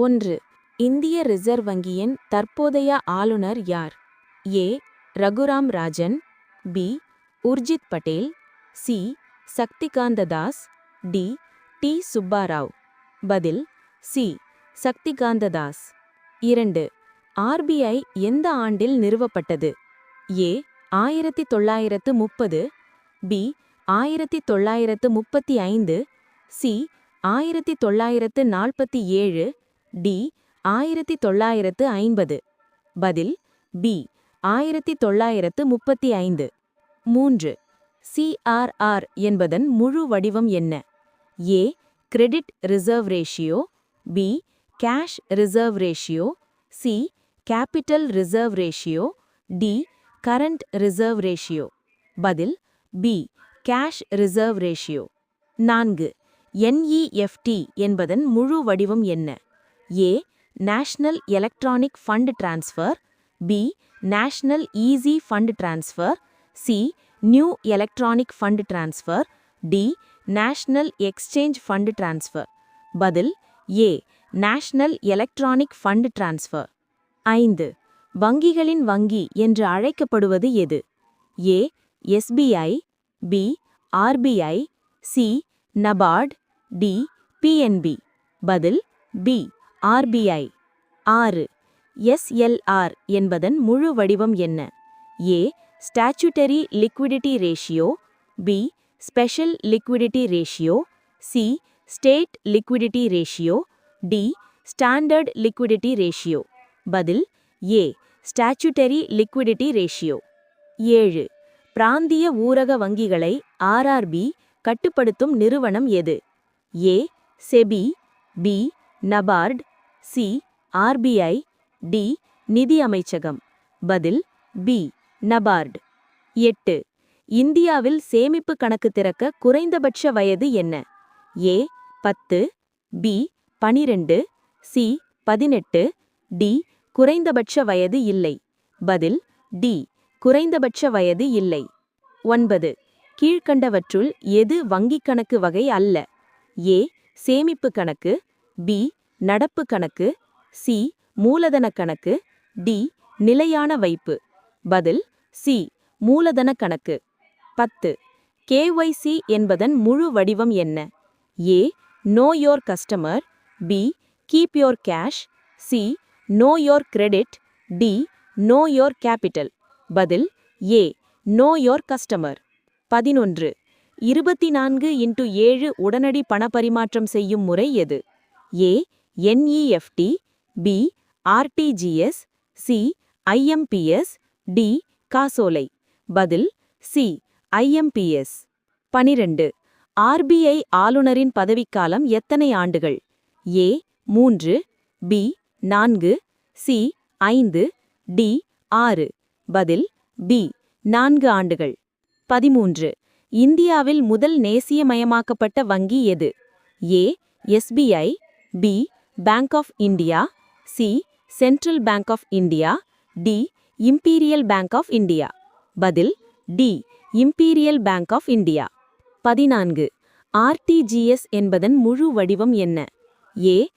ஒன்று. இந்திய ரிசர்வ் வங்கியின் தற்போதைய ஆளுநர் யார்? A. Raghuram Rajan, B. Urjit Patel, C. Shaktikanta Das, D. D. Subbarao. பதில் சி. சக்திகாந்த தாஸ். 2. ஆர்பிஐ எந்த ஆண்டில் நிறுவப்பட்டது? ஏ. 1930, பி. 1935, சி. 1947, டி. 1950. பதில் பி. 1935. 3. CRR என்பதன் முழு வடிவம் என்ன? A. Credit reserve ratio, B. Cash reserve ratio, C. Capital reserve ratio, D. Current reserve ratio. பதில் B. Cash reserve ratio. 4. NEFT என்பதன் முழு வடிவம் என்ன? A. National electronic fund transfer, B. National easy fund transfer, C. New electronic fund transfer, D. National exchange fund transfer. பதில் A. National electronic fund transfer. 5. வங்கிகளின் வங்கி என்று அழைக்கப்படுவது எது? A. SBI, B. RBI, C. NABARD, D. PNB. பதில் B. RBI. 6. SLR என்பதன் முழு வடிவம் என்ன? A. Statutory liquidity ratio, B. Special liquidity ratio, C. State liquidity ratio, D. Standard liquidity ratio. பதில் ஏ. Statutory liquidity ratio. 7. பிராந்திய ஊரக வங்கிகளை RRB கட்டுப்படுத்தும் நிறுவனம் எது? A. SEBI, B. NABARD, C. RBI, D. நிதி அமைச்சகம். பதில் பி. NABARD. 8. இந்தியாவில் சேமிப்பு கணக்கு திறக்க குறைந்தபட்ச வயது என்ன? ஏ. 10, பி. 12, சி. 18, டி. குறைந்தபட்ச வயது இல்லை. பதில் டி. குறைந்தபட்ச வயது இல்லை. 9. கீழ்க்கண்டவற்றுள் எது வங்கிக் கணக்கு வகை அல்ல? ஏ. சேமிப்பு கணக்கு, பி. நடப்பு கணக்கு, சி. மூலதன கணக்கு, டி. நிலையான வைப்பு. பதில் சி. மூலதன கணக்கு. 10. KYC என்பதன் முழு வடிவம் என்ன? A. Know your customer, B. Keep your cash, C. Know your credit, D. Know your capital. பதில் A. Know your customer. 11. 24x7 உடனடி பணப்பரிமாற்றம் செய்யும் முறை எது? A. NEFT, B. RTGS, C. IMPS, D. காசோலை. பதில் சி. IMPS. 12. RBI ஆளுநரின் பதவிக்காலம் எத்தனை ஆண்டுகள்? ஏ. 3, பி. 4, சி. 5, டி. 6. பதில் பி. 4 ஆண்டுகள். 13. இந்தியாவில் முதல் தேசியமயமாக்கப்பட்ட வங்கி எது? A. SBI, B. Bank of India, C. Central bank of India, D. Imperial bank of India. பதில் D. Imperial bank of India. 14. RTGS என்பதன் முழு வடிவம் என்ன? ஏ.